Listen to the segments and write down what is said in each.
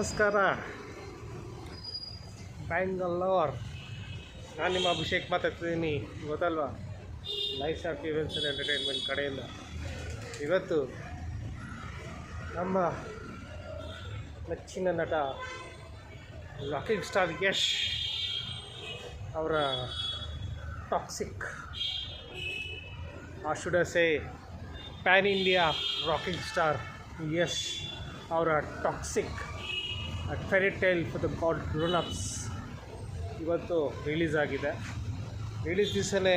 ನಮಸ್ಕಾರ ಬ್ಯಾಂಗಲೋರ್. ನಾನು ನಿಮ್ಮ ಅಭಿಷೇಕ್ ಮಾತಾಡ್ತಿದ್ದೀನಿ, ಗೊತ್ತಲ್ವಾ? Life short events and entertainment ಕಡೆಯಿಂದ. ಇವತ್ತು ನಮ್ಮ ನೆಚ್ಚಿನ ನಟ ರಾಕಿಂಗ್ ಸ್ಟಾರ್ ಯಶ್ ಅವರ ಟಾಕ್ಸಿಕ್, ಆ should say pan India rocking star Yash ಅವರ Toxic fairy tale for the god grown ups ಇವತ್ತು ರಿಲೀಸ್ ಆಗಿದೆ. ರಿಲೀಸ್ ದಿವಸನೇ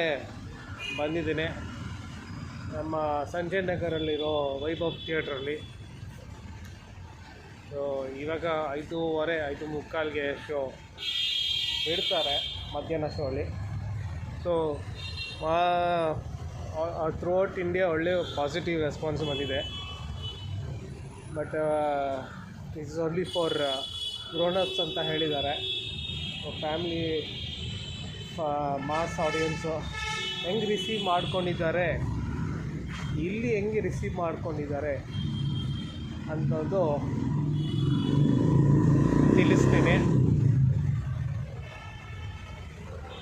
ಬಂದಿದ್ದೇನೆ ನಮ್ಮ ಸಂಜಯ್ ನಗರಲ್ಲಿರೋ ವೈಭವ್ ಥಿಯೇಟ್ರಲ್ಲಿ. ಸೊ ಇವಾಗ 5:30 5:45ಗೆ ಶೋ ಇಡ್ತಾರೆ, ಮಧ್ಯಾಹ್ನ ಶೋ ಅಲ್ಲಿ. ಸೊ ಥ್ರೂಔಟ್ ಇಂಡಿಯಾ ಒಳ್ಳೆಯ ಪಾಸಿಟಿವ್ ರೆಸ್ಪಾನ್ಸ್ ಬಂದಿದೆ. But it's only for grown-ups ಅಂತ ಹೇಳಿದ್ದಾರೆ. ಫ್ಯಾಮಿಲಿ ಮಾಸ್ ಆಡಿಯನ್ಸು ಹೆಂಗೆ ರಿಸೀವ್ ಮಾಡ್ಕೊಂಡಿದ್ದಾರೆ, ಇಲ್ಲಿ ಹೆಂಗೆ ರಿಸೀವ್ ಮಾಡ್ಕೊಂಡಿದ್ದಾರೆ ಅನ್ನೋದು ತಿಳಿಸ್ತೀನಿ.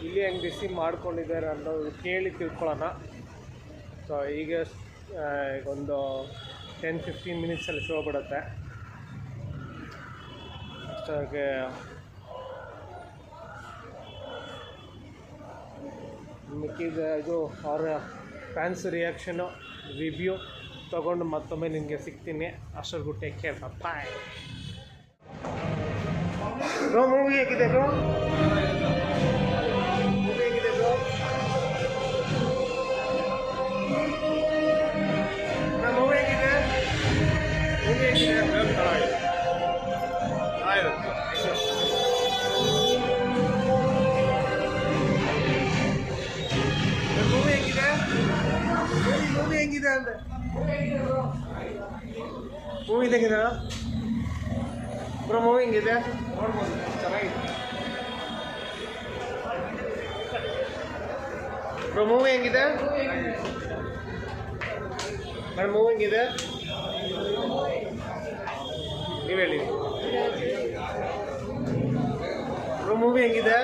ಇಲ್ಲಿ ಹೆಂಗೆ ರಿಸೀವ್ ಮಾಡ್ಕೊಂಡಿದ್ದಾರೆ ಅನ್ನೋದು ಕೇಳಿ ತಿಳ್ಕೊಳ್ಳೋಣ. ಸೊ ಈಗ ಒಂದು 10-15 ಮಿನಿಟ್ಸಲ್ಲಿ ಶೋ ಬಿಡುತ್ತೆ. ಅಷ್ಟಾಗೆ ಮಿಕ್ಕಿದ ಇದು ಅವರ ಫ್ಯಾನ್ಸ್ ರಿಯಾಕ್ಷನು ರಿವ್ಯೂ ತೊಗೊಂಡು ಮತ್ತೊಮ್ಮೆ ನಿಮಗೆ ಸಿಗ್ತೀನಿ. ಅಷ್ಟೊರ್ಗೂ ಟೇಕ್ ಕೇರ್, ಬಾಯ್. ಬ್ರೋ ಮೂವಿ ಹೇಗಿದೆ ಬ್ರೋ? ಮೂವಿ ಹೇಗಿದೆ ಬ್ರೋ? ಮೂವಿ ಹೇಗಿದೆ? ಮೂವಿ ಹೇಗಿದೆ? ಮೂವಿ ಹೆಂಗಿದೆ? ಮೂವಿ ಹೆಂಗಿದೆ ಅಂದೆ? ಮೂವಿ ಹೆಂಗಿದೆ ಬ್ರೋ? ಮೂವಿ ಹೆಂಗಿದೆ? ನೋಡ್ಬೋದು, ಚೆನ್ನಾಗಿದೆ ಬ್ರೋ. ಮೂವಿ ಹೆಂಗಿದೆ ಮೇಡಮ್? ಮೂವಿ ಹೆಂಗಿದೆ ನೀವು ಹೇಳಿ ಬ್ರೋ. ಮೂವಿ ಹೆಂಗಿದೆ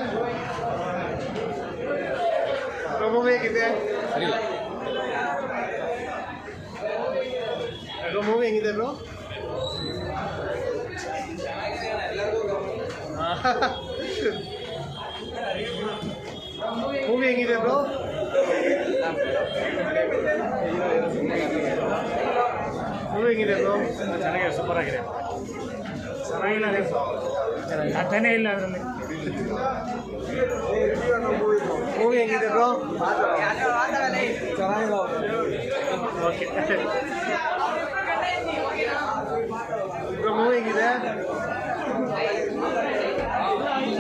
ಬ್ರೋ? ಮೂವಿ ಹೇಗಿದೆ ಬ್ರೋ? ಮೂವಿ ಹೆಂಗಿದೆ ಬ್ರೋ? ಮೂವಿ ಹೆಂಗಿದೆ ಬ್ರೋ? ಮೂವಿ ಹೆಂಗಿದೆ ಬ್ರೋ? ಚೆನ್ನಾಗಿದೆ, ಸೂಪರ್ ಆಗಿದೆ. ಚೆನ್ನಾಗಿಲ್ಲ, ಅರ್ಥನೇ ಇಲ್ಲ ಅದರಲ್ಲಿ. ಮೂವಿ ಹೆಂಗಿದೆ ಬ್ರೋ? ಚೆನ್ನಾಗಿಲ್ಲ. ಓಕೆ ಬ್ರೋ, ಮೂವಿ ಹೆಂಗಿದೆ?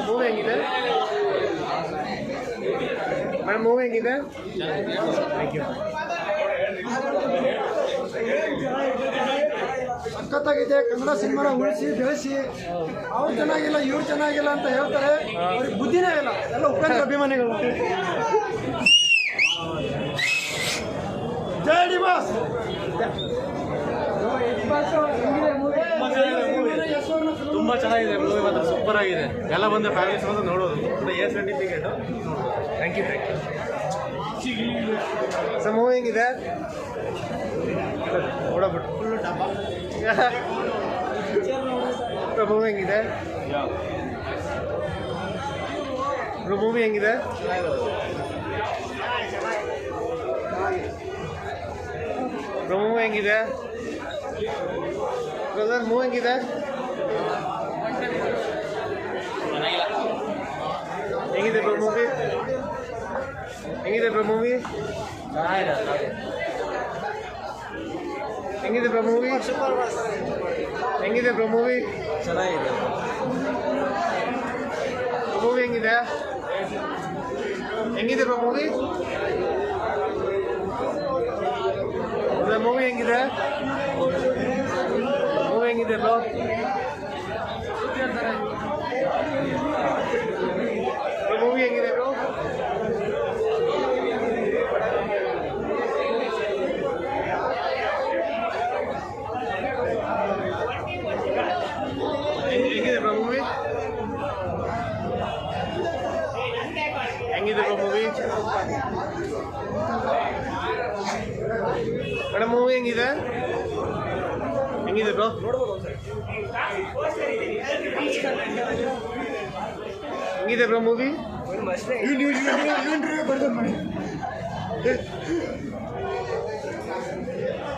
ಮೂವಿ ಹೆಂಗಿದೆ ಮೇಡಮ್? ಮೂವಿ ಹೆಂಗಿದೆ? Thank you. ಸಖತ್ತಾಗಿದೆ. ಕನ್ನಡ ಸಿನಿಮಾನ ಉಳಿಸಿ ಬೆಳೆಸಿ, ಅವ್ರು ಚೆನ್ನಾಗಿಲ್ಲ ಇವ್ರು ಚೆನ್ನಾಗಿಲ್ಲ ಅಂತ ಹೇಳ್ತಾರೆ, ಅವ್ರಿಗೆ ಬುದ್ಧಿನೇ ಇಲ್ಲ. ಎಲ್ಲ ಉಪೇಂದ್ರ ಅಭಿಮಾನಿಗಳು. ಜೈ ಡಿ ಬಾಸ್. ತುಂಬ ಚೆನ್ನಾಗಿದೆ ಮೂವಿ, ಮಾತ್ರ ಸೂಪರ್ ಆಗಿದೆ. ಎಲ್ಲ ಬಂದು ಫ್ಯಾಮಿಲೀಸ್ ಬಂದು ನೋಡೋದು. A certificate. Thank you. So movie ಹೆಂಗಿದೆ? ನೋಡಬಿಟ್ಟು ಫುಲ್ಲು ಡಬ್ಬ. ಮೂವಿ ಹೆಂಗಿದೆ ಮೂವಿ ಹೆಂಗಿದೆ? ಮೂವಿ ಹೆಂಗಿದೆ ಬ್ರದರ್? ಮೂವಿ ಹೆಂಗಿದೆ? ಹೆಂಗಿದೆ ಬ್ರೋ ಮೂವಿ? ಹೆಂಗಿದೆ ಬ್ರೋ ಮೂವಿ? ಹೆಂಗಿದೆ ಬ್ರೋ ಮೂವಿ? ಹೆಂಗಿದೆ ಬ್ರೋ ಮೂವಿ? ಚೆನ್ನಾಗಿದೆ. ಮೂವಿ ಹೆಂಗಿದೆ? ಹೆಂಗಿದೆ ಬ್ರೋ ಮೂವಿ? ಮೂವಿ ಹೆಂಗಿದೆ? ಮೂವಿ ಹೆಂಗಿದೆ ಬ್ರೋ? ಮೂವಿ ಹೆಂಗಿದೆ ಬ್ರೋ? ಹೆಂಗಿದೆ ಬ್ರೋ ಮೂವಿ? ಮೇಡಮ್ ಮೂವಿ ಹೆಂಗಿದೆ? ಹೆಂಗಿದೆ ಬ್ರೋ? ಹೆಂಗಿದೆ ಬ್ರೋ ಮೂವಿ?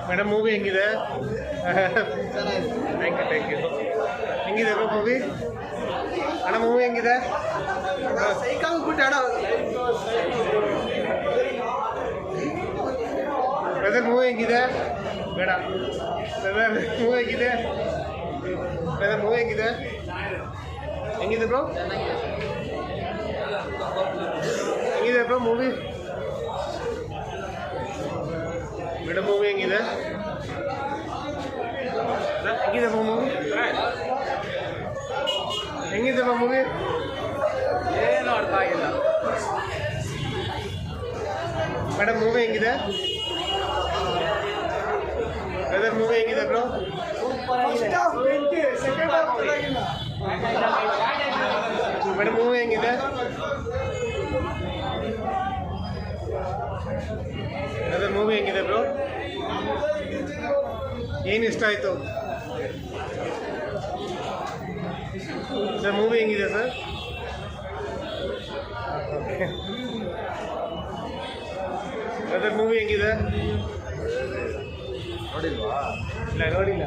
ಮೇಡಮ್ ಮೂವಿ ಹೆಂಗಿದೆ? Thank you. ಹೆಂಗಿದೆ ಬ್ರೋ ಮೂವಿ? ಅಣ್ಣ ಮೂವಿ ಹೆಂಗಿದೆ? ಬ್ರದರ್ ಮೂವಿ ಹೆಂಗಿದೆ? ಬೇಡ ಬ್ರದರ್ ಮೂವಿ ಹೇಗಿದೆ? ಬ್ರದರ್ ಮೂವಿ ಹೆಂಗಿದೆ? ಹೆಂಗಿದೆ ಬ್ರೋ? ಹೆಂಗಿದೆ ಬ್ರೋ ಮೂವಿ? ಮೇಡಮ್ ಮೂವಿ ಹೆಂಗಿದೆ? ಹೆಂಗಿದೆ ಬ್ರೋ ಮೂವಿ? ಹೆಂಗಿದೆ ಬ್ರೋ ಮೂವಿ? ಏನು ಅರ್ಥ ಆಗಿಲ್ಲ. ಮೇಡಮ್ ಮೂವಿ ಹೆಂಗಿದೆ? ಬ್ರದರ್ ಮೂವಿ ಹೆಂಗಿದೆ ಬ್ರೋ? ಮೇಡಮ್ ಮೂವಿ ಹೆಂಗಿದೆ? ಬ್ರದರ್ ಮೂವಿ ಹೆಂಗಿದೆ ಬ್ರೋ? ಏನು ಇಷ್ಟ ಆಯಿತು ಸರ್? ಮೂವಿ ಹೆಂಗಿದೆ ಸರ್? ಓಕೆ. ಬ್ರದರ್ ಮೂವಿ ಹೆಂಗಿದೆ? ನೋಡಿಲ್ವಾ? ಇಲ್ಲ ನೋಡಿಲ್ಲ.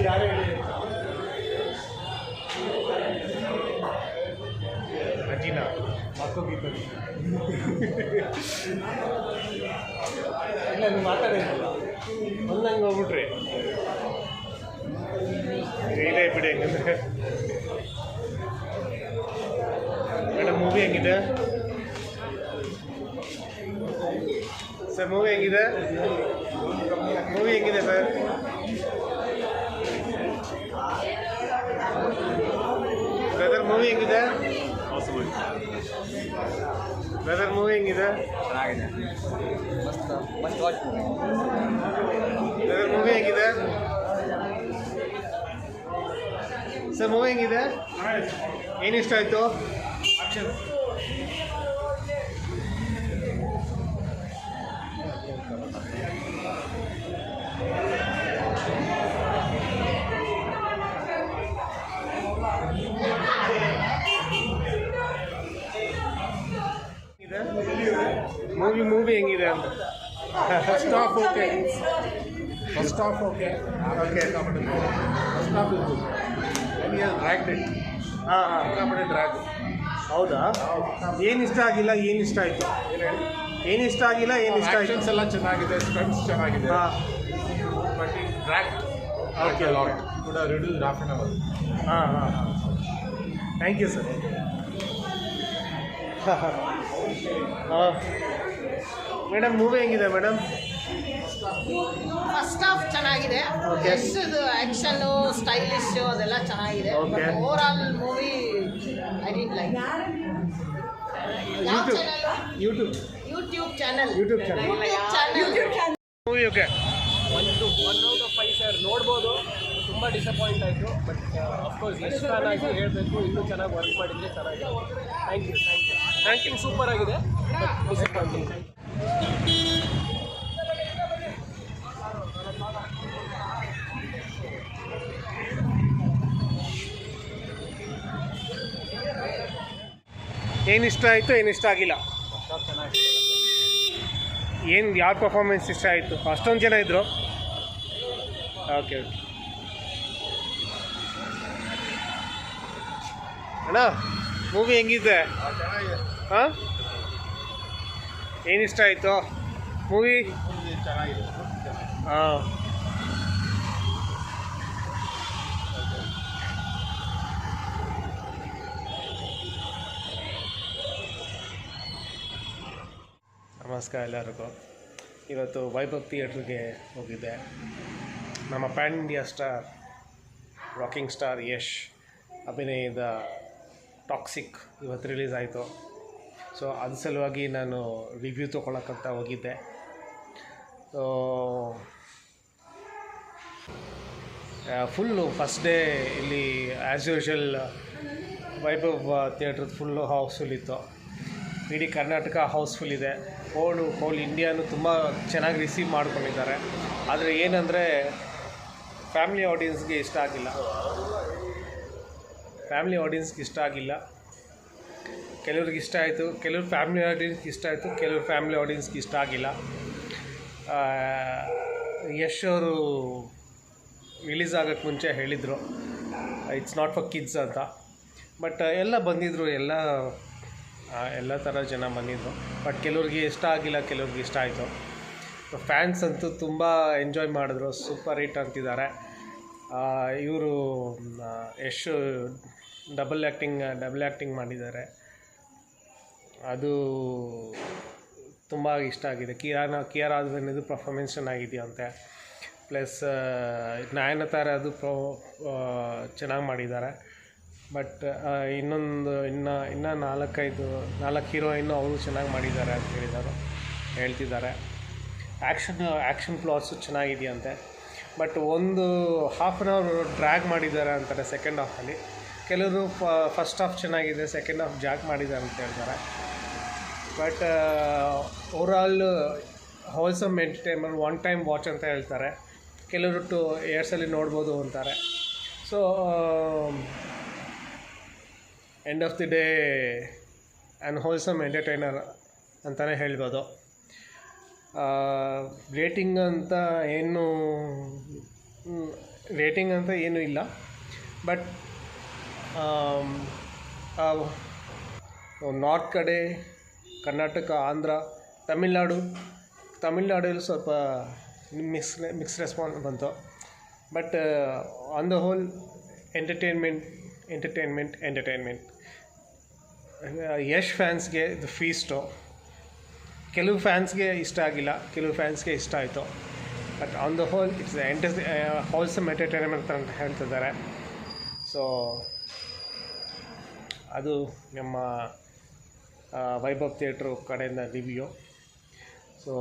ಯಾರು ಅಜ್ಜಿನ ಮಕ್ಕಳಿದ್ದರು. ಇಲ್ಲ ನೀವು ಮಾತಾಡಿಲ್ಲ ಒಂದಂಗೆ ಹೋಗ್ಬಿಟ್ರಿ. ಇದೇ ಬಿಡಿ ಹೆಂಗಂದ್ರೆ. ಮೇಡಮ್ ಮೂವಿ ಹೆಂಗಿದೆ ಸರ್? ಮೂವಿ ಹೆಂಗಿದೆ? ಮೂವಿ ಹೆಂಗಿದೆ ಸರ್? ಬ್ರದರ್ ಮೂವಿ ಹೆಂಗಿದೆ? ಬ್ರದರ್ ಮೂವಿ ಹೆಂಗಿದೆ? ಬ್ರದರ್ ಮೂವಿ ಹೆಂಗಿದೆ ಸರ್? ಮೂವಿ ಹೆಂಗಿದೆ? ಏನು ಇಷ್ಟ ಆಯಿತು? ಮೂವಿ ಹೆಂಗಿದೆ ಅಂತ. First half okay. First half okay. Okay. First half ಇತ್ತು. Dragged it. ಹಾಂ ಡ್ರ್ಯಾಗ್. ಹೌದಾ? ಏನು ಇಷ್ಟ ಆಗಿಲ್ಲ, ಏನು ಇಷ್ಟ ಆಯಿತು? ಏನು ಇಷ್ಟ ಆಗಿಲ್ಲ, ಏನು ಇಷ್ಟ ಆಯಿತು? ಆಕ್ಷನ್ಸ್ ಎಲ್ಲ ಚೆನ್ನಾಗಿದೆ, ಸ್ಟಂಟ್ಸ್ ಚೆನ್ನಾಗಿದೆ. ಹಾಂ ಬಟ್ ಈ ಡ್ರ್ಯಾಗ್ ಓಕೆ. ಕೂಡ ರಿಡ್ಯೂಸ್ ಹಾಫ್ ಆನ್ ಅವರ್. ಹಾಂ thank you sir. Madam movie ಹೆಂಗಿದೆ ಮೇಡಮ್? ಫಸ್ಟ್ ಹಾಫ್ ಚೆನ್ನಾಗಿದೆ. Okay. ಇದು ಆಕ್ಷನ್ನು ಸ್ಟೈಲಿಶ್ ಅದೆಲ್ಲ ಚೆನ್ನಾಗಿದೆ. Okay. Over all movie I did like. ಯಾವ channel? YouTube channel. YouTube channel. Movie okay. 1/5 sir ನೋಡ್ಬೋದು. ತುಂಬ ಡಿಸಪಾಯಿಂಟ್ ಆಯಿತು. ಬಟ್ ಅಫ್ಕೋರ್ಸ್ ಎಷ್ಟು ಫ್ಯಾನ್ ಆಗಿ ಹೇಳಬೇಕು, ಇನ್ನೂ ಚೆನ್ನಾಗಿ ವರ್ಕ್ ಮಾಡಿದರೆ ಚೆನ್ನಾಗಿದೆ. Thank you. ಆ್ಯಕ್ಟಿಂಗ್ ಸೂಪರ್ ಆಗಿದೆ, ಬಟ್ ಡಿಸಪಾಯಿಂಟಿಂಗ್. ಏನು ಇಷ್ಟ ಆಯಿತು, ಏನು ಇಷ್ಟ ಆಗಿಲ್ಲ? ಏನು ಯಾರ ಪರ್ಫಾರ್ಮೆನ್ಸ್ ಇಷ್ಟ ಆಯಿತು? ಅಷ್ಟೊಂದು ಜನ ಇದ್ದರು. ಓಕೆ ಅಣ್ಣ ಮೂವಿ ಹೆಂಗಿದೆ? ಹಾಂ ಏನು ಇಷ್ಟ ಆಯಿತು ಮೂವಿ? ಚೆನ್ನಾಗಿದೆ. ಹಾಂ ನಮಸ್ಕಾರ ಎಲ್ಲರಿಗೂ. ಇವತ್ತು ವೈಭವ್ ಥಿಯೇಟ್ರಿಗೆ ಹೋಗಿದ್ದೆ. ನಮ್ಮ PAN India star, rocking star Yash ಅಭಿನಯದ ಟಾಕ್ಸಿಕ್ ಇವತ್ತು ರಿಲೀಸ್ ಆಯಿತು. ಸೊ ಅದ್ರ ಸಲುವಾಗಿ ನಾನು ರಿವ್ಯೂ ತೊಗೊಳಕ್ಕಂತ ಹೋಗಿದ್ದೆ. ಸೊ ಫುಲ್ಲು ಫಸ್ಟ್ ಡೇ ಇಲ್ಲಿ ಆ್ಯಸ್ ಯೂಶುವಲ್ ವೈಭವ್ ಥಿಯೇಟ್ರದ್ದು ಫುಲ್ಲು ಹೌಸ್ಫುಲ್ ಇತ್ತು. ಇಡೀ ಕರ್ನಾಟಕ ಹೌಸ್ಫುಲ್ ಇದೆ. ಹೋಲ್ ಇಂಡಿಯಾನು ತುಂಬ ಚೆನ್ನಾಗಿ ರಿಸೀವ್ ಮಾಡ್ಕೊಂಡಿದ್ದಾರೆ. ಆದರೆ ಏನಂದರೆ ಫ್ಯಾಮಿಲಿ ಆಡಿಯನ್ಸ್ಗೆ ಇಷ್ಟ ಆಗಿಲ್ಲ. ಕೆಲವ್ರಿಗೆ ಇಷ್ಟ ಆಯಿತು, ಕೆಲವ್ರು ಫ್ಯಾಮಿಲಿ ಆಡಿಯನ್ಸ್ಗೆ ಇಷ್ಟ ಆಯಿತು, ಕೆಲವ್ರು ಫ್ಯಾಮಿಲಿ ಆಡಿಯನ್ಸ್ಗೆ ಇಷ್ಟ ಆಗಿಲ್ಲ. ಯಶ್ ಅವರು ರಿಲೀಸ್ ಆಗೋಕ್ಕೆ ಮುಂಚೆ ಹೇಳಿದರು ಇಟ್ಸ್ ನಾಟ್ ಫಾರ್ ಕಿಡ್ಸ್ ಅಂತ. ಬಟ್ ಎಲ್ಲ ಬಂದಿದ್ದರು, ಎಲ್ಲ ಥರ ಜನ ಬಂದಿದ್ದರು. ಬಟ್ ಕೆಲವ್ರಿಗೆ ಇಷ್ಟ ಆಗಿಲ್ಲ, ಕೆಲವ್ರಿಗೆ ಇಷ್ಟ ಆಯಿತು. ಫ್ಯಾನ್ಸ್ ಅಂತೂ ತುಂಬ ಎಂಜಾಯ್ ಮಾಡಿದ್ರು, ಸೂಪರ್ ಹಿಟ್ ಅಂತಿದ್ದಾರೆ. ಇವರು ಯಶ್ ಡಬಲ್ ಆ್ಯಕ್ಟಿಂಗ್ ಮಾಡಿದ್ದಾರೆ. ಅದು ತುಂಬ ಇಷ್ಟ ಆಗಿದೆ. ಕಿಯಾರಾ ಅದ್ವೈನದು ಪರ್ಫಾರ್ಮೆನ್ಸ್ ಚೆನ್ನಾಗಿದೆಯಂತೆ. ಪ್ಲಸ್ ನಯನತಾರ ಅದು ಚೆನ್ನಾಗಿ ಮಾಡಿದ್ದಾರೆ. ಬಟ್ ಇನ್ನೂ 4 ಹೀರೋಯಿನ್ನು ಅವರು ಚೆನ್ನಾಗಿ ಮಾಡಿದ್ದಾರೆ ಅಂತ ಹೇಳ್ತಿದ್ದಾರೆ. ಆ್ಯಕ್ಷನ್ ಪ್ಲಾಟ್ಸು ಚೆನ್ನಾಗಿದೆಯಂತೆ. ಬಟ್ ಒಂದು ಹಾಫ್ ಆನ್ ಅವರ್ ಡ್ರ್ಯಾಗ್ ಮಾಡಿದ್ದಾರೆ ಅಂತಾರೆ ಸೆಕೆಂಡ್ ಹಾಫಲ್ಲಿ. ಕೆಲವರು ಫಸ್ಟ್ ಹಾಫ್ ಚೆನ್ನಾಗಿದೆ, ಸೆಕೆಂಡ್ ಹಾಫ್ ಜಾಗ್ ಮಾಡಿದ್ದಾರೆ ಅಂತ ಹೇಳ್ತಾರೆ. But overall wholesome entertainment, one time watch ಅಂತ ಹೇಳ್ತಾರೆ. ಕೆಲವರು 2 ಸಲ ನೋಡ್ಬೋದು ಅಂತಾರೆ. So end of the day and wholesome entertainer ಅಂತಲೇ ಹೇಳ್ಬೋದು. ರೇಟಿಂಗ್ ಅಂತ ಏನೂ ಇಲ್ಲ. ಬಟ್ ನಾರ್ತ್ ಕಡೆ ಕರ್ನಾಟಕ, ಆಂಧ್ರ, ತಮಿಳ್ನಾಡಲ್ಲಿ ಸ್ವಲ್ಪ ಮಿಕ್ಸ್ ರೆಸ್ಪಾನ್ಸ್ ಬಂತು. But on the whole entertainment. Yash ಫ್ಯಾನ್ಸ್ಗೆ ಇದು ಫೀಸ್ಟು. ಕೆಲವು ಫ್ಯಾನ್ಸ್ಗೆ ಇಷ್ಟ ಆಗಿಲ್ಲ, ಕೆಲವು ಫ್ಯಾನ್ಸ್ಗೆ ಇಷ್ಟ ಆಯಿತು. But on the hole it's wholesome entertainment ಅಂತ ಹೇಳ್ತಿದ್ದಾರೆ. ಸೊ ಅದು ನಮ್ಮ ವೈಭವ್ ಥಿಯೇಟ್ರು ಕಡೆಯಿಂದ ರಿವ್ಯೂ. ಸೊ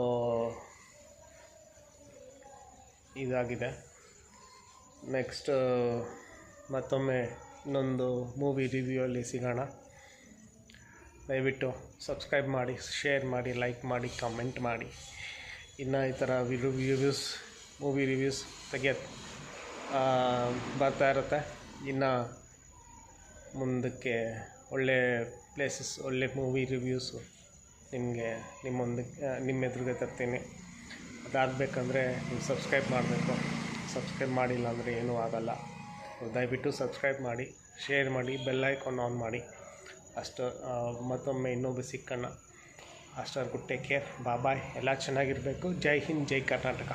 ಇದಾಗಿದೆ. ನೆಕ್ಸ್ಟ್ ಮತ್ತೊಮ್ಮೆ ಇನ್ನೊಂದು ಮೂವಿ ರಿವ್ಯೂಯಲ್ಲಿ ಸಿಗೋಣ. ದಯವಿಟ್ಟು ಸಬ್ಸ್ಕ್ರೈಬ್ ಮಾಡಿ, ಶೇರ್ ಮಾಡಿ, ಲೈಕ್ ಮಾಡಿ, ಕಮೆಂಟ್ ಮಾಡಿ. ಇನ್ನು ಈ ಥರ ಮೂವಿ ರಿವ್ಯೂಸ್ ಬರ್ತಾ ಇರುತ್ತೆ. ಇನ್ನು ಮುಂದಕ್ಕೆ ಒಳ್ಳೆ ಪ್ಲೇಸಸ್, ಒಳ್ಳೆ ಮೂವಿ ರಿವ್ಯೂಸು ನಿಮ್ಮ ಎದುರಿಗೆ ತರ್ತೀನಿ. ಅದಾಗಬೇಕಂದ್ರೆ ನೀವು ಸಬ್ಸ್ಕ್ರೈಬ್ ಮಾಡಬೇಕು. ಸಬ್ಸ್ಕ್ರೈಬ್ ಮಾಡಿಲ್ಲ ಅಂದರೆ ಏನೂ ಆಗಲ್ಲ. ದಯವಿಟ್ಟು ಸಬ್ಸ್ಕ್ರೈಬ್ ಮಾಡಿ, ಶೇರ್ ಮಾಡಿ, ಬೆಲ್ ಐಕಾನ್ ಆನ್ ಮಾಡಿ. ಮತ್ತೊಮ್ಮೆ ಇನ್ನೊಬ್ಬ ಸಿಕ್ಕಣ್ಣ. ಅಷ್ಟವರೆಗೂ ಟೇಕ್ ಕೇರ್, ಬಾಯ್. ಎಲ್ಲ ಚೆನ್ನಾಗಿರಬೇಕು. ಜೈ ಹಿಂದ್, ಜೈ ಕರ್ನಾಟಕ.